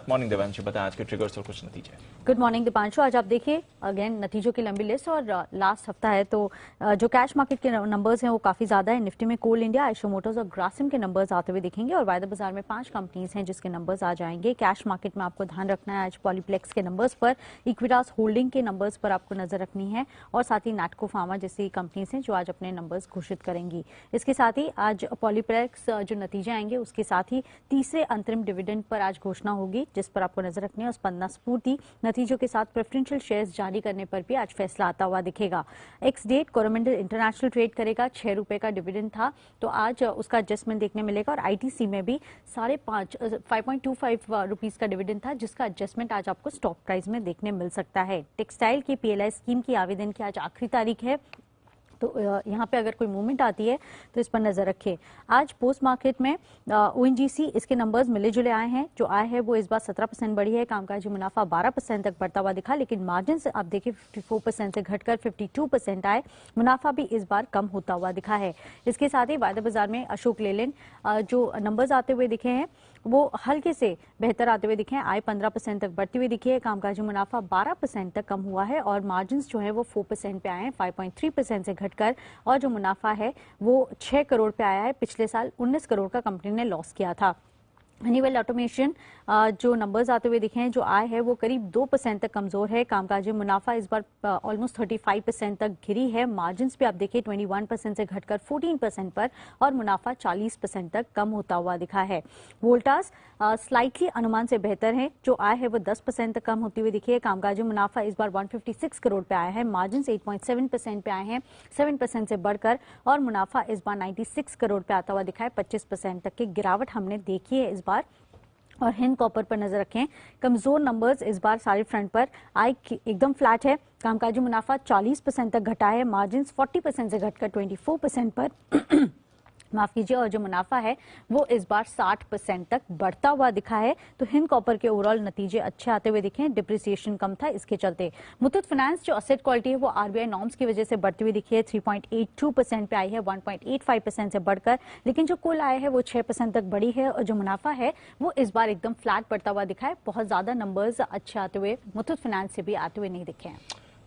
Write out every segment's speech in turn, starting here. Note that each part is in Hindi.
मॉर्निंग दिवांशु, बताएं आज के ट्रिगर्स और कुछ नतीजे। Good morning Deepanshu. आज आप देखिए अगेन नतीजों की लंबी लिस्ट और लास्ट हफ्ता है तो जो कैश मार्केट के नंबर्स हैं वो काफी ज्यादा है। निफ्टी में कोल इंडिया, आइशो मोटर्स और ग्रासिम के नंबर्स आते हुए दिखेंगे और वायदा बाजार में 5 कंपनीज हैं जिसके नंबर्स आ जाएंगे। कैश मार्केट में आपको ध्यान रखना है आज पॉलीप्लेक्स के नंबर्स पर, इक्विटास होल्डिंग के नंबर्स पर आपको नजर रखनी है और साथ ही नाटको फार्मा जैसी कंपनीज हैं जो आज अपने नंबर्स घोषित करेंगी। इसके साथ ही आज पॉलीप्लेक्स जो नतीजे आएंगे उसके साथ ही तीसरे अंतरिम डिविडेंड पर आज घोषणा होगी जिस पर आपको नजर रखनी है। और स्पंदना स्फूर्ति नतीजों के साथ प्रेफरेंशियल शेयर्स जारी करने पर भी आज फैसला आता हुआ दिखेगा। Ex date Coromandel International trade करेगा, 6 रुपए का डिविडेंड था तो आज उसका एडजस्टमेंट देखने मिलेगा। और आईटीसी में भी 5.25 रुपीज का डिविडेंड था जिसका एडजस्टमेंट आज आपको स्टॉक प्राइस में देखने मिल सकता है। टेक्सटाइल की पीएलआई स्कीम की आवेदन की आज आखिरी तारीख है तो यहाँ पे अगर कोई मूवमेंट आती है तो इस पर नजर रखें। आज पोस्ट मार्केट में ओएनजीसी इसके नंबर्स मिले जुले आए हैं। जो आय है वो इस बार 17% बढ़ी है, कामकाजी मुनाफा 12% तक बढ़ता हुआ दिखा, लेकिन मार्जिन से आप देखिए 54% से घटकर 52% आए। मुनाफा भी इस बार कम होता हुआ दिखा है। इसके साथ ही वायदा बाजार में अशोक लेलैंड जो नंबर्स आते हुए दिखे हैं वो हल्के से बेहतर आते हुए दिखे हैं। आय 15% तक बढ़ती हुई दिखी है, कामकाजी मुनाफा 12% तक कम हुआ है और मार्जिन जो है वो 4% पे आए हैं, 5.3% से घटकर। और जो मुनाफा है वो 6 करोड़ पे आया है, पिछले साल 19 करोड़ का कंपनी ने लॉस किया था। हनीवेल ऑटोमेशन जो नंबर्स आते हुए दिखे हैं, जो आय है वो करीब 2% तक कमजोर है, कामकाजी मुनाफा इस बार ऑलमोस्ट 35% तक गिरी है। मार्जिन्स भी आप देखिए 21% से घटकर 14% पर और मुनाफा 40% तक कम होता हुआ दिखा है। वोल्टास स्लाइटली अनुमान से बेहतर है, जो आय है वो 10% तक कम होती हुई दिखी है, कामकाजी मुनाफा इस बार 156 करोड़ पे आया है, मार्जिन 8.7% पे आए हैं, 7% से बढ़कर और मुनाफा इस बार 96 करोड़ पे आता हुआ दिखा है, 25% तक की गिरावट हमने देखी है इस बार। और हिंद कॉपर पर नजर रखें, कमजोर नंबर्स इस बार सारे फ्रंट पर। आय एकदम फ्लैट है, कामकाजी मुनाफा 40% तक घटा है, मार्जिन 40% से घटकर 24% पर माफ कीजिए, और जो मुनाफा है वो इस बार 60% तक बढ़ता हुआ दिखा है। तो हिंद कॉपर के ओवरऑल नतीजे अच्छे आते हुए दिखे, डिप्रिसिएशन कम था इसके चलते। मुथूट फाइनेंस जो असेट क्वालिटी है वो आरबीआई नॉर्म्स की वजह से बढ़ती हुई दिखी है, 3.82% पे आई है, 1.85% से बढ़कर, लेकिन जो कुल आय है वो 6% तक बढ़ी है और जो मुनाफा है वो इस बार एकदम फ्लैट बढ़ता हुआ दिखा है। बहुत ज्यादा नंबर्स अच्छे आते हुए मुथूट फाइनेंस से भी आते हुए नहीं दिखे हैं।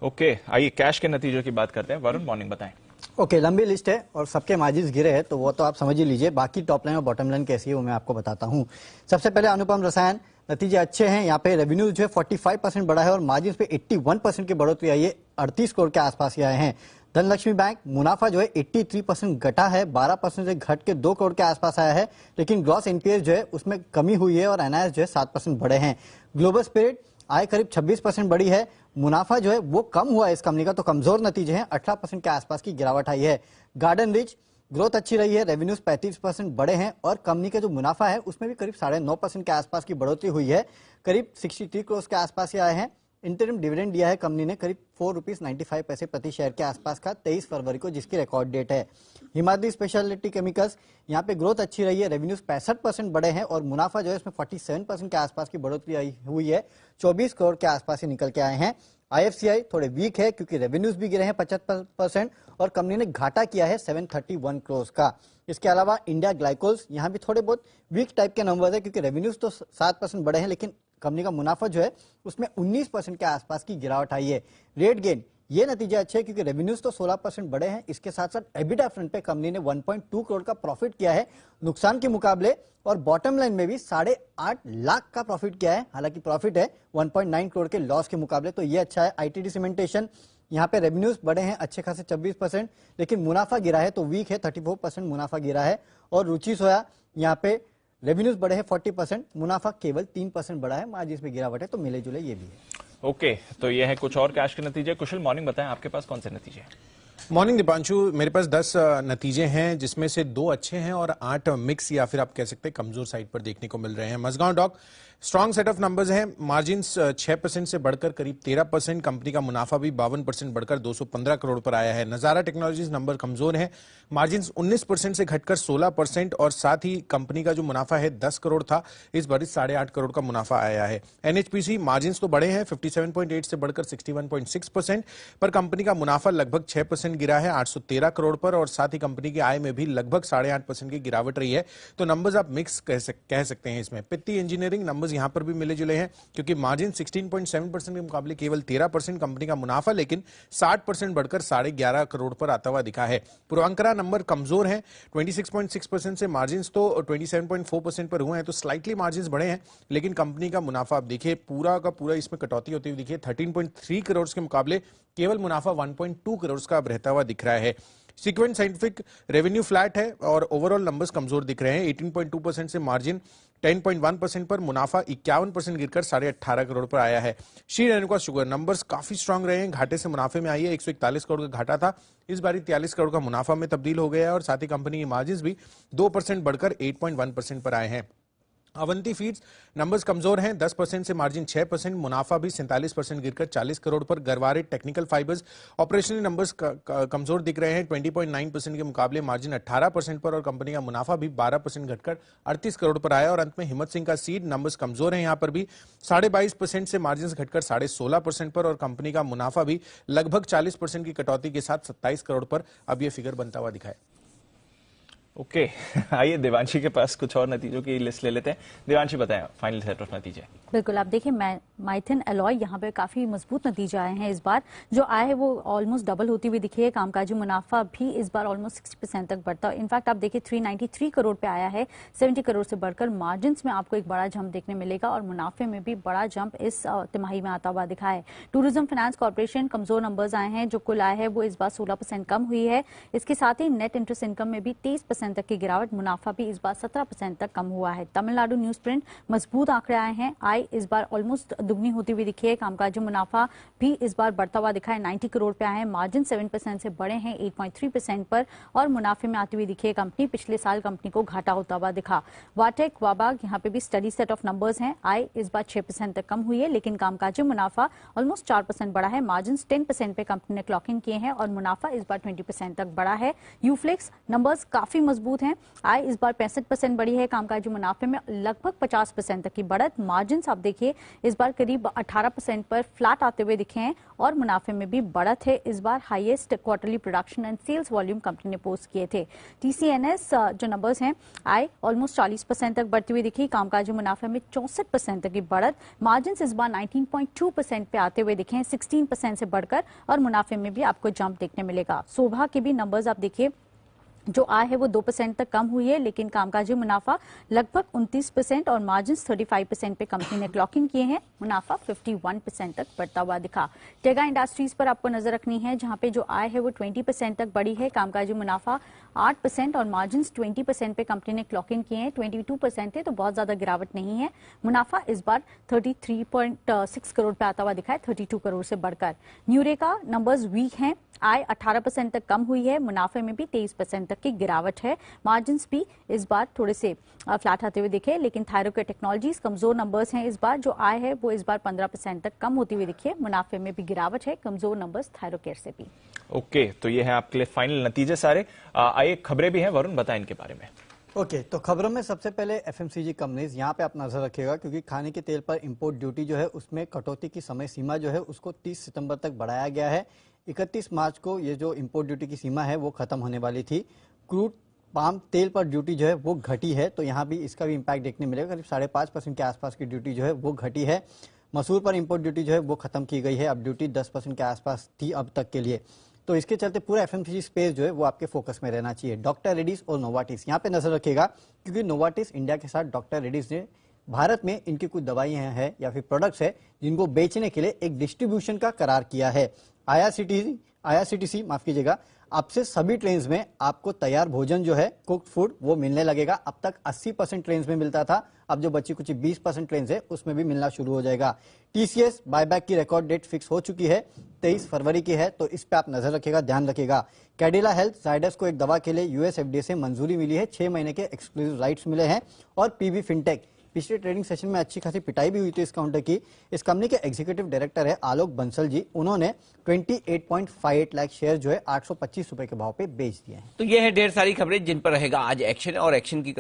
ओके, आइए कैश के नतीजों की बात करते हैं। वरुण, मॉर्निंग बताएं। ओके, लंबी लिस्ट है और सबके मार्जिन्स गिरे हैं तो वो तो आप समझ ही लीजिए। बाकी टॉप लाइन और बॉटम लाइन कैसी है वो मैं आपको बताता हूँ। सबसे पहले अनुपम रसायन, नतीजे अच्छे हैं। यहाँ पे रेवेन्यू जो है 45% बढ़ा है और मार्जिन पे 81% की बढ़ोतरी आई है, 38 करोड़ के आसपास ही आए हैं। धनलक्ष्मी बैंक मुनाफा जो है 83% घटा है, 12% से घट के 2 करोड़ के आसपास आया है, लेकिन ग्रॉस एनपीएस जो है उसमें कमी हुई है और एनआईएस जो है 7% बढ़े हैं। ग्लोबल स्पिरिट आय करीब 26% बढ़ी है, मुनाफा जो है वो कम हुआ है इस कंपनी का, तो कमजोर नतीजे हैं, 18% के आसपास की गिरावट आई है। गार्डन रिच ग्रोथ अच्छी रही है, रेवेन्यूज 35% बढ़े हैं और कंपनी का जो मुनाफा है उसमें भी करीब 9.5% के आसपास की बढ़ोतरी हुई है, करीब 63 करोड़ के आसपास ही आए हैं। इंटरिम डिविडेंड दिया है कंपनी ने करीब 4.95 रुपए प्रति शेयर के आसपास का 23 फरवरी को, जिसकी रिकॉर्ड डेट है। हिमाद्री स्पेशलिटी केमिकल्स, यहाँ पे ग्रोथ अच्छी रही है, रेवेन्यूज 65% बढ़े हैं और मुनाफा जो है इसमें 47% के आसपास की बढ़ोतरी हुई है, 24 करोड़ के आसपास ही निकल के आए हैं। आईएफसीआई थोड़े वीक है क्योंकि रेवेन्यूज भी गिरे हैं 75% और कंपनी ने घाटा किया है 731 करोड़ का। इसके अलावा इंडिया ग्लाइकोल्स, यहाँ भी थोड़े बहुत वीक टाइप के नंबर है क्योंकि रेवेन्यूज तो 7% बढ़े हैं लेकिन कंपनी का मुनाफा जो है उसमें 19% के आसपास की गिरावट आई है। रेट गेन, ये नतीजे अच्छे हैं क्योंकि रेवेन्यूज तो 16% बढ़े हैं, इसके साथ साथ एबिटा फ्रंट पे कंपनी ने 1.2 करोड़ का प्रॉफिट किया है नुकसान के मुकाबले, और बॉटम लाइन में भी 8.5 लाख का प्रॉफिट किया है, हालांकि प्रॉफिट है 1.9 करोड़ के लॉस के मुकाबले, तो ये अच्छा है। आईटीडी सीमेंटेशन, यहाँ पे रेवेन्यूज बढ़े हैं अच्छे खासे 26%, लेकिन मुनाफा गिरा है तो वीक है, 34% मुनाफा गिरा है। और रुचि सोया, यहाँ पे रेवेन्यूज बढ़े हैं 40%, मुनाफा केवल 3% बढ़ा है, मार्जिन में गिरावट है, तो मिले जुले ये भी है। ओके, तो ये है कुछ और कैश के नतीजे। कुशल, मॉर्निंग बताएं, आपके पास कौन से नतीजे हैं? मॉर्निंग दीपांशु, मेरे पास 10 नतीजे हैं जिसमें से 2 अच्छे हैं और 8 मिक्स या फिर आप कह सकते हैं कमजोर साइड पर देखने को मिल रहे हैं। Mazagon Dock strong set of numbers हैं, मार्जिन्स 6% से बढ़कर करीब 13%, कंपनी का मुनाफा भी 52% बढ़कर 215 करोड़ पर आया है। नजारा टेक्नोलॉजीज नंबर कमजोर है, मार्जिन्स 19% से घटकर 16% और साथ ही कंपनी का जो मुनाफा है 10 करोड़ था, इस बार 8.5 करोड़ का मुनाफा आया है। एनएचपीसी मार्जिन्स तो बढ़े हैं, 57.8 से बढ़कर 61.6%, पर कंपनी का मुनाफा लगभग 6% गिरा है 813 करोड़ पर और साथ ही कंपनी की आय में भी लगभग 8.5% की गिरावट रही है। तो नंबर्स आप मिक्स कह सकते हैं इसमें। पित्ती इंजीनियरिंग नंबर्स नंबर्स यहां पर भी मिले जुले हैं, क्योंकि मार्जिन 16.7% के मुकाबले केवल 13% कंपनी का मुनाफा लेकिन 60% बढ़कर 11.5 करोड़ पर आता हुआ दिखा है। पूर्वांकरा नंबर कमजोर हैं, 26.6% से मार्जिन तो 27.4% पर हुए हैं, तो स्लाइटली मार्जिन बढ़े हैं, लेकिन कंपनी का मुनाफा आप देखिए पूरा का पूरा इसमें कटौती होती हुई दिखिए 13.3 करोड़ के मुकाबले केवल मुनाफा 1.2 करोड़ का अब रहता हुआ दिख रहा है। सीक्वेंट साइंटिफिक रेवेन्यू फ्लैट है और ओवरऑल नंबर्स कमजोर दिख रहे हैं। 18.2% से मार्जिन 10.1% पर, मुनाफा 51% गिरकर 18.5 करोड़ पर आया है। श्री रेणुका शुगर नंबर्स काफी स्ट्रांग रहे हैं, घाटे से मुनाफे में आई है। 141 करोड़ का घाटा था, इस बार 43 करोड़ का मुनाफा में तब्दील हो गया है और साथ ही कंपनी की मार्जिन भी 2% बढ़कर 8.1% पर आए हैं। अवंती फीड्स नंबर्स कमजोर हैं, 10% से मार्जिन 6%, मुनाफा भी 47% गिरकर 40 करोड़ पर। Garware technical fibres operational numbers कमजोर दिख रहे हैं, 20.9% के मुकाबले मार्जिन 18% पर और कंपनी का मुनाफा भी 12% घटकर 38 करोड़ पर आया। और अंत में हिम्मत सिंह का सीड नंबर्स कमजोर हैं, यहां पर भी 22.5% से मार्जिन घटकर 16.5% पर और कंपनी का मुनाफा भी लगभग 40% की कटौती के साथ 27 करोड़ पर अब यह फिगर बनता हुआ दिखा है। ओके आइए देवांशी के पास कुछ और नतीजों की लिस्ट ले लेते हैं। देवांशी बताएं फाइनल सेट ऑफ नतीजे। बिल्कुल, आप देखिए माइथिन एलॉय यहाँ पे काफी मजबूत नतीजे आए हैं। इस बार जो आए हैं वो ऑलमोस्ट डबल होती हुई दिखी है। कामकाजी मुनाफा भी इस बार ऑलमोस्ट 60% तक बढ़ता है। इनफैक्ट आप देखिए 393 करोड़ पे आया है, 70 करोड़ से बढ़कर। मार्जिन में आपको एक बड़ा जंप देखने मिलेगा और मुनाफे में भी बड़ा जंप इस तिमाही में आता हुआ दिखा है। टूरिज्म फाइनेंस कॉर्पोरेशन कमजोर नंबर्स आए हैं, जो कुल आय है वो इस बार 16% कम हुई है। इसके साथ ही नेट इंटरेस्ट इनकम में भी 30% तक की गिरावट, मुनाफा भी इस बार 17% तक कम हुआ है। तमिलनाडु न्यूज प्रिंट मजबूत आंकड़े आए हैं, आय इस बार ऑलमोस्ट दुगनी होती हुई दिखी है। कामकाजी मुनाफा भी इस बार बढ़ता हुआ दिखा है, 90 करोड़ पे आए हैं। मार्जिन 7% से बढ़े हैं 8.3% पर और मुनाफे में आती हुई दिखी है कंपनी। पिछले साल कंपनी को घाटा होता हुआ दिखा। वाटेक वाबाग यहाँ पे भी स्टडी सेट ऑफ नंबर्स हैं, आय इस बार 6% तक कम हुई है, लेकिन कामकाजी मुनाफा ऑलमोस्ट 4% बढ़ा है। मार्जिन 10% पे कंपनी ने क्लॉक इन किए हैं और मुनाफा इस बार 20% तक बढ़ा है। यूफ्लेक्स नंबर्स काफी मजबूत हैं, आय इस बार 65% बढ़ी है। कामकाजी मुनाफे में लगभग 50% तक की बढ़त। मार्जिन आप देखिए इस बार करीब 18% पर फ्लैट आते हुए दिखे हैं और मुनाफे में भी बढ़त है। इस बार highest quarterly production and sales volume company ने पोस्ट किए थे। टीसीएनएस जो नंबर्स हैं, आय ऑलमोस्ट 40% तक बढ़ती हुई दिखी। कामकाजी मुनाफे में 64% तक की बढ़त। मार्जिन इस बार 19.2% पे आते हुए दिखे हैं, 16% से बढ़कर, और मुनाफे में भी आपको जंप देखने मिलेगा। शोभा के भी नंबर्स आप देखिए, जो आय है वो 2% तक कम हुई है, लेकिन कामकाजी मुनाफा लगभग 29% और मार्जिन 35% पे कंपनी ने क्लॉक इन किए हैं। मुनाफा 51% तक बढ़ता हुआ दिखा। टेगा इंडस्ट्रीज पर आपको नजर रखनी है, जहां पे जो आय है वो 20% तक बढ़ी है। कामकाजी मुनाफा 8% और मार्जिन 20% पे कंपनी ने क्लॉक इन किए हैं। 22% थे तो बहुत ज्यादा गिरावट नहीं है। मुनाफा इस बार 33.6 करोड़ पे आता हुआ दिखा है, 32 करोड़ से बढ़कर। न्यूरेका नंबर्स वीक हैं, आय 18% तक कम हुई है, मुनाफे में भी 23% तक की गिरावट है। मार्जिन्स भी इस बार थोड़े से फ्लैट आते हुए दिखे, लेकिन थायरोकेयर टेक्नोलॉजीज कमजोर नंबर्स हैं। इस बार जो आय है वो इस बार 15% तक कम होती हुई दिखी है। मुनाफे में भी गिरावट है, कमजोर नंबर्स थायरोकेयर से भी। ओके, तो ये है आपके लिए फाइनल नतीजे सारे। आइए खबरें भी हैं, वरुण बताएं इनके बारे में। ओके, तो खबरों में सबसे पहले एफएमसीजी कंपनीज, यहाँ पे आप नजर रखिएगा, क्योंकि खाने के तेल पर इंपोर्ट ड्यूटी जो है उसमें कटौती की समय सीमा जो है उसको 30 सितंबर तक बढ़ाया गया है। 31 मार्च को ये जो इंपोर्ट ड्यूटी की सीमा है वो खत्म होने वाली थी। क्रूड पाम तेल पर ड्यूटी जो है वो घटी है, तो यहाँ भी इसका भी इम्पैक्ट देखने मिलेगा। करीब 5.5% के आसपास की ड्यूटी जो है वो घटी है। मसूर पर इंपोर्ट ड्यूटी जो है वो खत्म की गई है, अब ड्यूटी 10% के आसपास थी अब तक के लिए। तो इसके चलते पूरा एफएमसीजी स्पेस जो है वो आपके फोकस में रहना चाहिए। डॉक्टर रेड्डीज और नोवार्टिस यहाँ पे नजर रखिएगा, क्योंकि नोवार्टिस इंडिया के साथ डॉक्टर रेड्डीज ने भारत में इनकी कुछ दवाइयां हैं या फिर प्रोडक्ट्स है जिनको बेचने के लिए एक डिस्ट्रीब्यूशन का करार किया है। आईआरसीटीसी माफ कीजिएगा, अब से सभी ट्रेन्स में आपको तैयार भोजन जो है, कुक्ड फूड, वो मिलने लगेगा। अब तक 80% ट्रेन्स में मिलता था, अब जो बची कुछ 20% ट्रेन्स है उसमें भी मिलना शुरू हो जाएगा। टीसीएस बायबैक की रिकॉर्ड डेट फिक्स हो चुकी है, 23 फरवरी की है, तो इस पे आप नजर रखिएगा, ध्यान रखिएगा। कैडिला हेल्थ जायडस को एक दवा के लिए यूएस एफडीए से मंजूरी मिली है, 6 महीने के एक्सक्लूसिव राइट्स मिले हैं। और पीबी फिनटेक, पिछले ट्रेडिंग सेशन में अच्छी खासी पिटाई भी हुई थी इस काउंटर की। इस कंपनी के एग्जीक्यूटिव डायरेक्टर है आलोक बंसल जी, उन्होंने 28.58 लाख शेयर जो है 825 रुपए के भाव पे बेच दिए हैं। तो ये है ढेर सारी खबरें जिन पर रहेगा आज एक्शन, और एक्शन की